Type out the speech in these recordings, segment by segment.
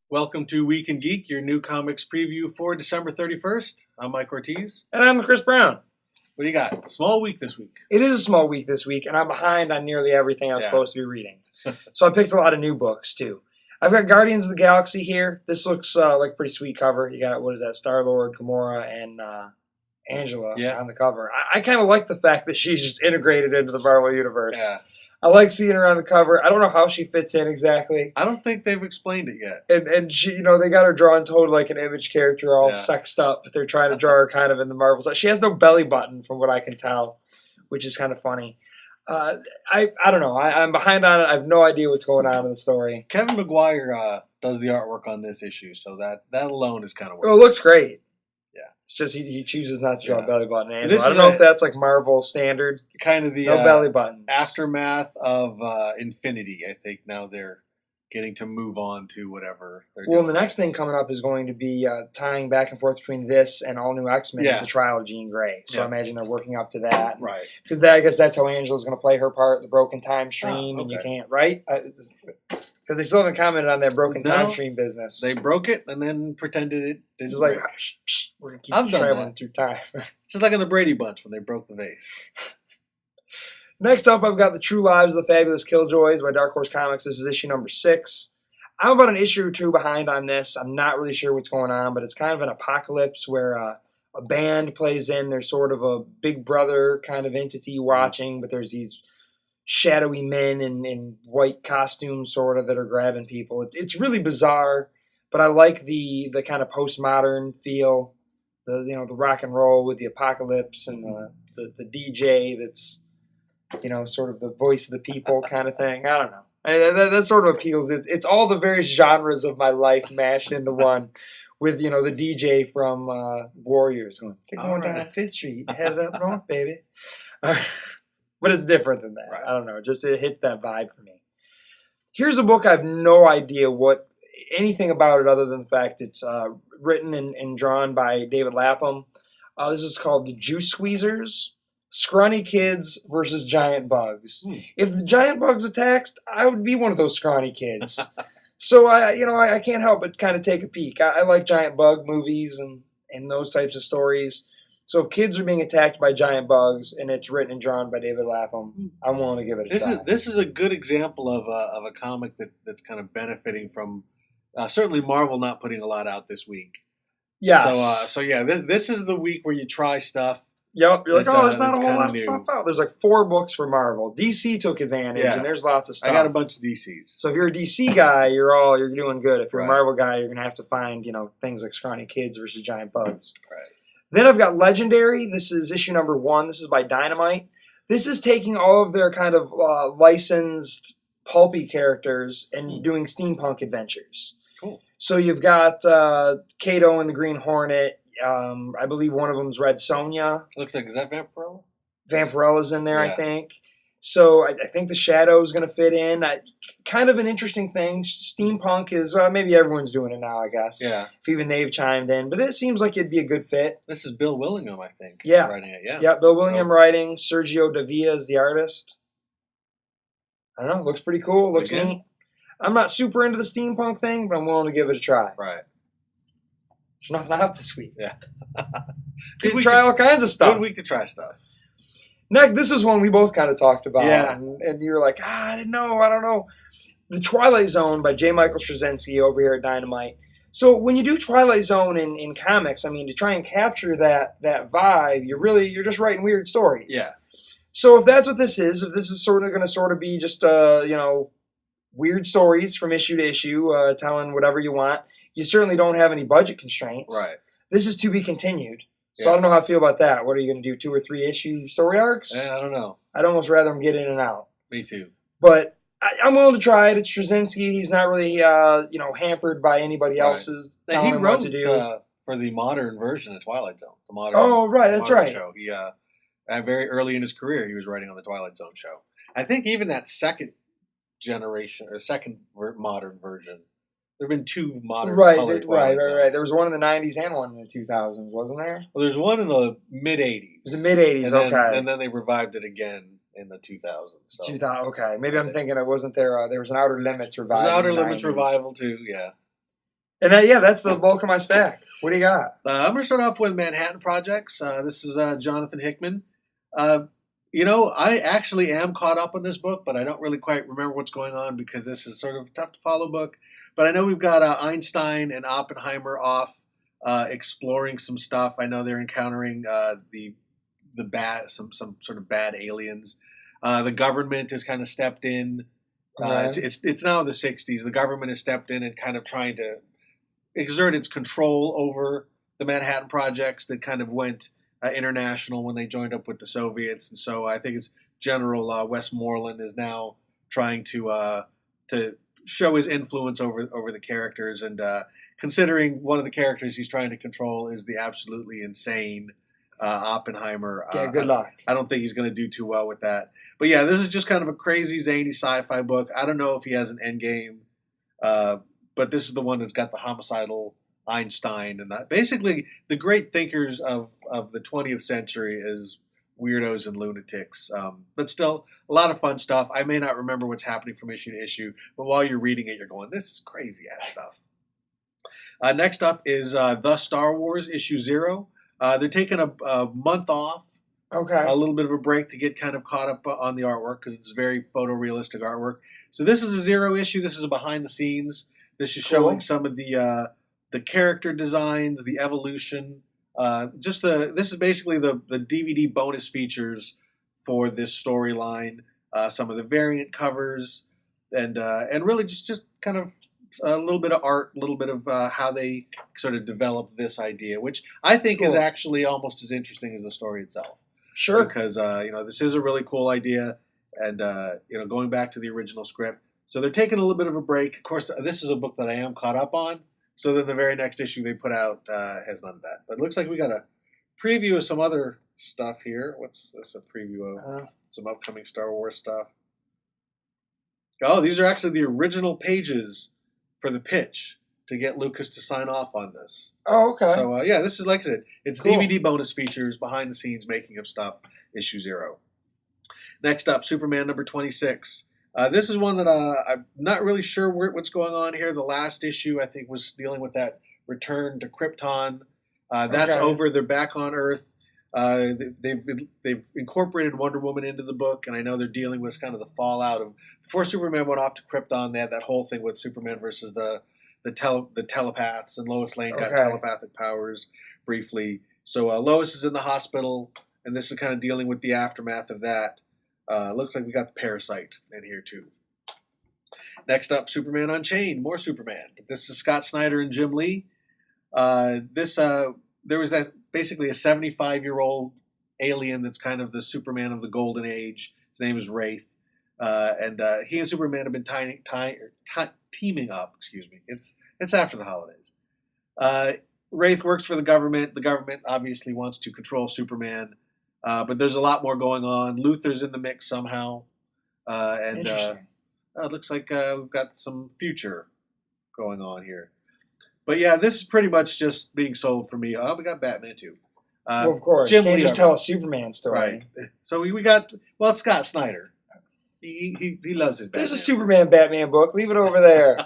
Welcome to Week and Geek, your new comics preview for December 31st. I'm Mike Ortiz. And I'm Chris Brown. What do you got? Small week this week. It is a small week this week, and I'm behind on nearly everything I was supposed to be reading. So I picked a lot of new books, too. I've got Guardians of the Galaxy here. This looks like a pretty sweet cover. You got, Star-Lord, Gamora, and Angela on the cover. I kind of like the fact that she's just integrated into the Marvel Universe. Yeah. I like seeing her on the cover. I don't know how she fits in exactly. I don't think they've explained it yet. And she, they got her drawn totally like an Image character, all sexed up. But they're trying to draw her kind of in the Marvel style. She has no belly button, from what I can tell, which is kind of funny. I don't know. I'm behind on it. I have no idea what's going on in the story. Kevin McGuire does the artwork on this issue, so that alone is kind of weird. Well, it looks great. Yeah. It's just he chooses not to draw a belly button. I don't know if that's like Marvel standard. Kind of the no belly buttons. Aftermath of Infinity. I think now they're getting to move on to whatever they're doing. Well, the next thing coming up is going to be tying back and forth between this and All New X-Men, the trial of Jean Grey. So I imagine they're working up to that. Right. Because I guess that's how Angela's going to play her part, the broken time stream, and you can't, right? Because they still haven't commented on that broken time stream business. They broke it and then pretended it didn't. Just like, we're going to keep traveling through time. It's just like in the Brady Bunch when they broke the vase. Next up, I've got The True Lives of the Fabulous Killjoys by Dark Horse Comics. This is issue number 6. I'm about an issue or two behind on this. I'm not really sure what's going on, but it's kind of an apocalypse where a band plays in. There's sort of a big brother kind of entity watching, but there's these shadowy men in white costumes sort of that are grabbing people. It's really bizarre, but I like the kind of postmodern feel, the rock and roll with the apocalypse and the DJ that's sort of the voice of the people kind of thing. I don't know. That sort of appeals. It's all the various genres of my life mashed into one, with the DJ from Warriors going down 5th Street, head up north, baby. But it's different than that. Right. I don't know. Just it hits that vibe for me. Here's a book I have no idea anything about it other than the fact it's written and drawn by David Lapham. This is called The Juice Squeezers. Scrawny kids versus giant bugs. If the giant bugs attacked, I would be one of those scrawny kids. So I can't help but kind of take a peek. I like giant bug movies and those types of stories. So if kids are being attacked by giant bugs and it's written and drawn by David Lapham, I'm willing to give it a try. This is a good example of a comic that's kind of benefiting from certainly Marvel not putting a lot out this week. Yes. So this is the week where you try stuff. Yep, you're like, there's not a whole lot of stuff out. There's like 4 books for Marvel. DC took advantage, and there's lots of stuff. I got a bunch of DCs. So if you're a DC guy, you're doing good. If you're a Marvel guy, you're gonna have to find things like Scrawny Kids versus Giant Bugs. Right. Then I've got Legendary. This is issue number 1. This is by Dynamite. This is taking all of their kind of licensed pulpy characters and doing steampunk adventures. Cool. So you've got Kato and the Green Hornet. I believe one of them's Red Sonja. Looks like, is that Vampirella? Vampirella's in there, I think. So I think the Shadow's going to fit in. Kind of an interesting thing. Steampunk is, maybe everyone's doing it now, I guess. Yeah. If even they've chimed in. But it seems like it'd be a good fit. This is Bill Willingham, I think. Yeah. Writing it, yeah. Yeah, Bill Willingham writing. Sergio Davia is the artist. I don't know. Looks pretty cool. Looks neat. I'm not super into the steampunk thing, but I'm willing to give it a try. Right. There's nothing out this week. Yeah. You can try all kinds of stuff. Good week to try stuff. Next, this is one we both kind of talked about. Yeah. And you were like, I don't know. The Twilight Zone by J. Michael Straczynski over here at Dynamite. So when you do Twilight Zone in comics, to try and capture that vibe, you're just writing weird stories. Yeah. So if that's what this is, if this is going to be just weird stories from issue to issue, telling whatever you want, you certainly don't have any budget constraints. Right. This is to be continued. So I don't know how I feel about that. What are you going to do, 2 or 3 issue story arcs? I don't know. I'd almost rather them get in and out. Me too. But I'm willing to try it. It's Straczynski. He's not really, hampered by anybody else's telling him what to do. For the modern version of Twilight Zone. The modern. Oh, right. That's right. Show. He, very early in his career, he was writing on the Twilight Zone show. I think even that second generation or second modern version. There have been 2 modern colored Twilight Zones. There was one in the 90s and one in the 2000s, wasn't there? Well, there's one in the mid-80s. It was the mid-80s, okay. And then they revived it again in the 2000s. So. 2000, okay. Maybe I'm thinking it wasn't there. There was an Outer Limits revival. There was an Outer Limits revival, too, yeah. And that's the bulk of my stack. What do you got? I'm going to start off with Manhattan Projects. This is Jonathan Hickman. I actually am caught up on this book, but I don't really quite remember what's going on because this is sort of a tough to follow book. But I know we've got Einstein and Oppenheimer off exploring some stuff. I know they're encountering the bad some sort of bad aliens. The government has kind of stepped in. It's now the 60s. The government has stepped in and kind of trying to exert its control over the Manhattan Projects that kind of went international when they joined up with the Soviets. And so I think it's General Westmoreland is now trying to show his influence over the characters. And considering one of the characters he's trying to control is the absolutely insane Oppenheimer. Good luck. I don't think he's going to do too well with that. But yeah, this is just kind of a crazy, zany sci-fi book. I don't know if he has an end game. But this is the one that's got the homicidal Einstein and that. Basically, the great thinkers of the 20th century is weirdos and lunatics. But still, a lot of fun stuff. I may not remember what's happening from issue to issue, but while you're reading it, you're going, this is crazy-ass stuff. Next up is The Star Wars, issue 0. They're taking a month off. Okay. A little bit of a break to get kind of caught up on the artwork because it's very photorealistic artwork. So this is a 0 issue. This is a behind the scenes. This is showing some of the character designs, the evolution. This is basically the DVD bonus features for this storyline. Some of the variant covers, and really just kind of a little bit of art, a little bit of how they sort of developed this idea, which I think is actually almost as interesting as the story itself. Sure. Because this is a really cool idea, and going back to the original script. So they're taking a little bit of a break. Of course, this is a book that I am caught up on. So then the very next issue they put out has none of that. But it looks like we got a preview of some other stuff here. What's this? A preview of some upcoming Star Wars stuff. Oh, these are actually the original pages for the pitch to get Lucas to sign off on this. Oh, okay. So this is, like I said, it's cool. DVD bonus features, behind the scenes making of stuff, issue 0. Next up, Superman number 26. This is one that I'm not really sure what's going on here. The last issue, I think, was dealing with that return to Krypton. That's over. They're back on Earth. They've incorporated Wonder Woman into the book, and I know they're dealing with kind of the fallout of before Superman went off to Krypton. They had that whole thing with Superman versus the telepaths, and Lois Lane got telepathic powers briefly. So Lois is in the hospital, and this is kind of dealing with the aftermath of that. Looks like we got the Parasite in here too. Next up, Superman Unchained, more Superman. This is Scott Snyder and Jim Lee. There was basically a 75-year-old alien that's kind of the Superman of the Golden Age. His name is Wraith, and he and Superman have been teaming up. Excuse me. It's after the holidays. Wraith works for the government. The government obviously wants to control Superman. But there's a lot more going on. Luthor's in the mix somehow. Interesting. It looks like we've got some future going on here. But yeah, this is pretty much just being sold for me. Oh, we got Batman too. Well, of course. You can't just tell a Superman story. Right. So we got, it's Scott Snyder. He loves his Batman. There's a Superman Batman book. Leave it over there.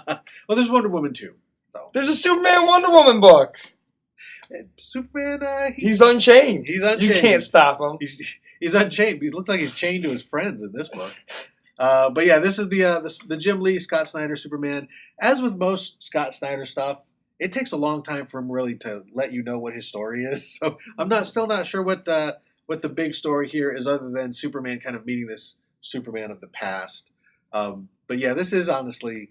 Well, there's Wonder Woman too. So there's a Superman Wonder Woman book. Superman, he's unchained. He's unchained. You can't stop him. He's unchained. He looks like he's chained to his friends in this book. But yeah, this is the Jim Lee, Scott Snyder Superman. As with most Scott Snyder stuff, it takes a long time for him really to let you know what his story is. So I'm still not sure what the big story here is, other than Superman kind of meeting this Superman of the past. But yeah, this is honestly,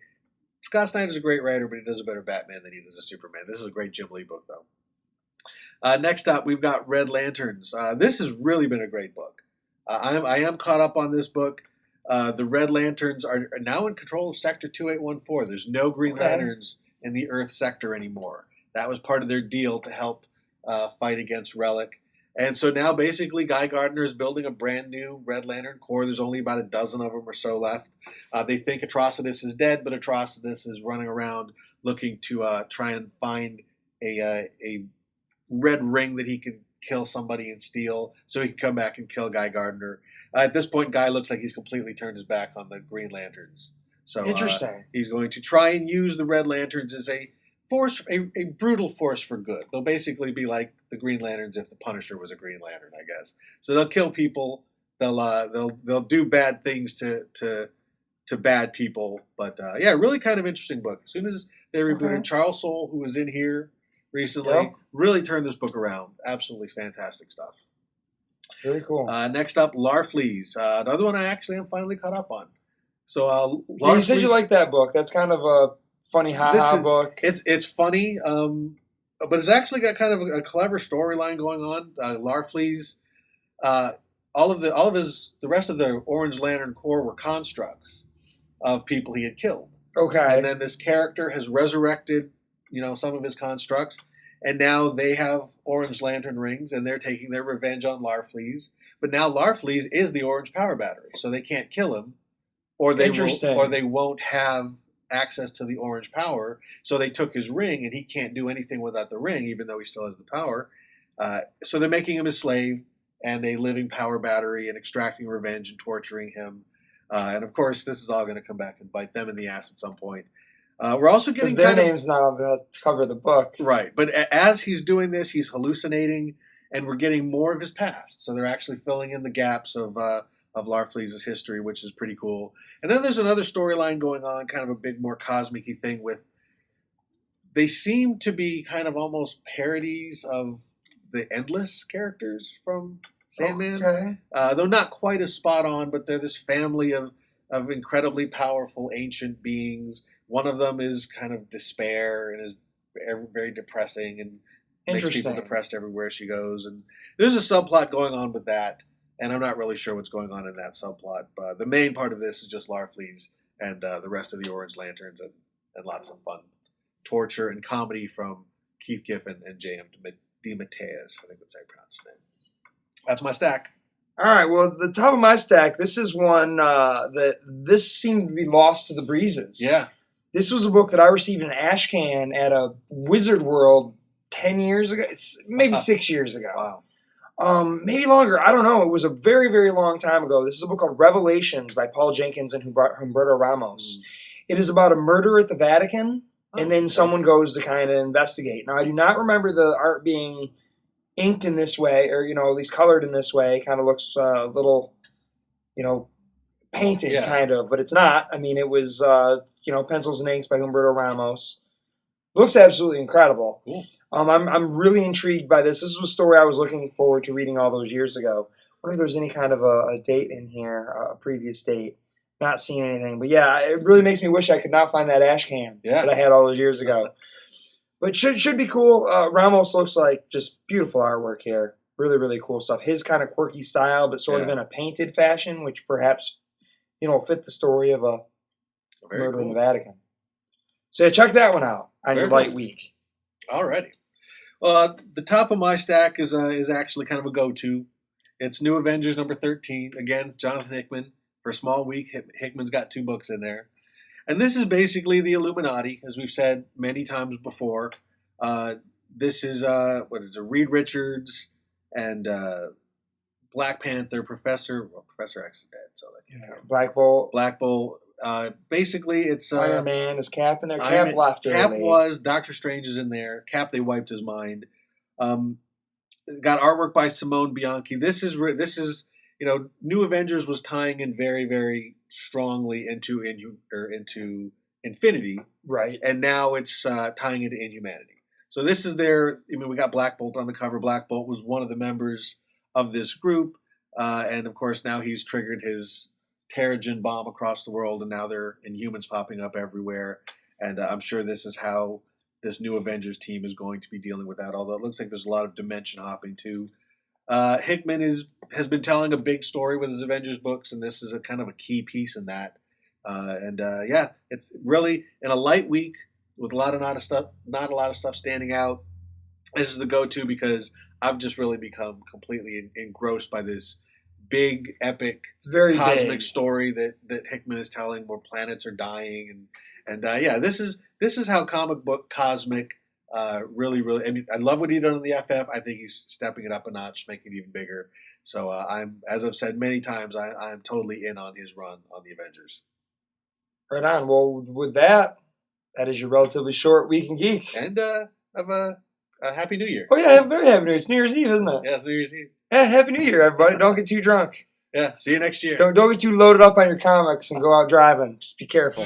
Scott Snyder's a great writer, but he does a better Batman than he does a Superman. This is a great Jim Lee book, though. Next up, we've got Red Lanterns. This has really been a great book. I am caught up on this book. The Red Lanterns are now in control of Sector 2814. There's no Green Lanterns in the Earth sector anymore. That was part of their deal to help fight against Relic. And so now basically Guy Gardner is building a brand new Red Lantern Corps. There's only about a dozen of them or so left. They think Atrocitus is dead, but Atrocitus is running around looking to try and find a red ring that he can kill somebody and steal so he can come back and kill Guy Gardner. At this point, Guy looks like he's completely turned his back on the Green Lanterns. So interesting. He's going to try and use the Red Lanterns as a a brutal force for good. They'll basically be like the Green Lanterns if the Punisher was a Green Lantern, I guess. So they'll kill people. They'll do bad things to bad people. But yeah, really kind of interesting book. As soon as they rebooted, Charles Soule, who was in here recently, really turned this book around. Absolutely fantastic stuff. Very cool. Next up, Larfleeze. Another one I actually am finally caught up on. So you said you liked that book. That's kind of a funny book. It's funny, but it's actually got kind of a clever storyline going on. Larfleeze, all of the rest of the Orange Lantern Corps were constructs of people he had killed. Okay. And then this character has resurrected, some of his constructs, and now they have Orange Lantern rings, and they're taking their revenge on Larfleeze. But now Larfleeze is the Orange Power Battery, so they can't kill him, or they won't have access to the orange power. So they took his ring, and he can't do anything without the ring, even though he still has the power. So they're making him a slave and a living power battery and extracting revenge and torturing him. And of course, this is all going to come back and bite them in the ass at some point. We're also getting their name's not on the cover of the book, right? But as he's doing this, he's hallucinating, and we're getting more of his past. So they're actually filling in the gaps of Larfleeze's history, which is pretty cool. And then there's another storyline going on, kind of a big, more cosmic-y thing with. They seem to be kind of almost parodies of the Endless characters from Sandman. Okay. They're not quite as spot on, but they're this family of incredibly powerful ancient beings. One of them is kind of despair and is very depressing and makes people depressed everywhere she goes. And there's a subplot going on with that, and I'm not really sure what's going on in that subplot. But the main part of this is just Larfleeze and the rest of the Orange Lanterns and lots of fun torture and comedy from Keith Giffen and J.M. DeMatteis. I think that's how you pronounce his name. That's my stack. All right, well, the top of my stack, this is one this seemed to be lost to the breezes. Yeah. This was a book that I received in Ash Can at a Wizard World 10 years ago. Maybe 6 years ago. Wow. Maybe longer. I don't know. It was a very, very long time ago. This is a book called Revelations by Paul Jenkins and Humberto Ramos. It is about a murder at the Vatican, and then someone goes to kind of investigate. Now, I do not remember the art being inked in this way, or, at least colored in this way. It kind of looks a little, painted, kind of, but it's not. I mean, it was, pencils and inks by Humberto Ramos. Looks absolutely incredible. Cool. I'm really intrigued by this. This was a story I was looking forward to reading all those years ago. I wonder if there's any kind of a date in here, a previous date. Not seeing anything. But yeah, it really makes me wish I could not find that ash can that I had all those years ago. But should be cool. Ramos looks like just beautiful artwork here. Really, really cool stuff. His kind of quirky style, but sort of in a painted fashion, which perhaps, fit the story of a murder in the Vatican. So check that one out on your light week. Alrighty. The top of my stack is actually kind of a go-to. It's New Avengers number 13. Again, Jonathan Hickman. For a small week, Hickman's got 2 books in there. And this is basically the Illuminati, as we've said many times before. This is, Reed Richards and Black Panther, Professor X is dead, so that can't count. Black Bolt. Basically, it's Iron Man is Cap in there. Cap left Cap was. Doctor Strange is in there. Cap, they wiped his mind. Got artwork by Simone Bianchi. This is New Avengers was tying in very, very strongly into Infinity, right? And now it's tying into Inhumanity. So this is we got Black Bolt on the cover. Black Bolt was one of the members of this group, and of course now he's triggered his Terrigen bomb across the world, and now there are Inhumans popping up everywhere. And I'm sure this is how this New Avengers team is going to be dealing with that. Although it looks like there's a lot of dimension hopping too. Hickman has been telling a big story with his Avengers books, and this is a kind of a key piece in that. It's really in a light week with not a lot of stuff standing out. This is the go-to because I've just really become completely engrossed by this big, epic, cosmic story that Hickman is telling, where planets are dying, and this is how comic book cosmic. Really, really. I mean, I love what he did on the FF. I think he's stepping it up a notch, making it even bigger. So as I've said many times, I'm totally in on his run on the Avengers. Right on. Well, with that, That is your relatively short Week in Geek. And have a Happy New Year. Oh, yeah, have a very Happy New Year. It's New Year's Eve, isn't it? Yeah, it's New Year's Eve. Yeah, Happy New Year, everybody. Don't get too drunk. Yeah, see you next year. Don't get too loaded up on your comics and go out driving. Just be careful.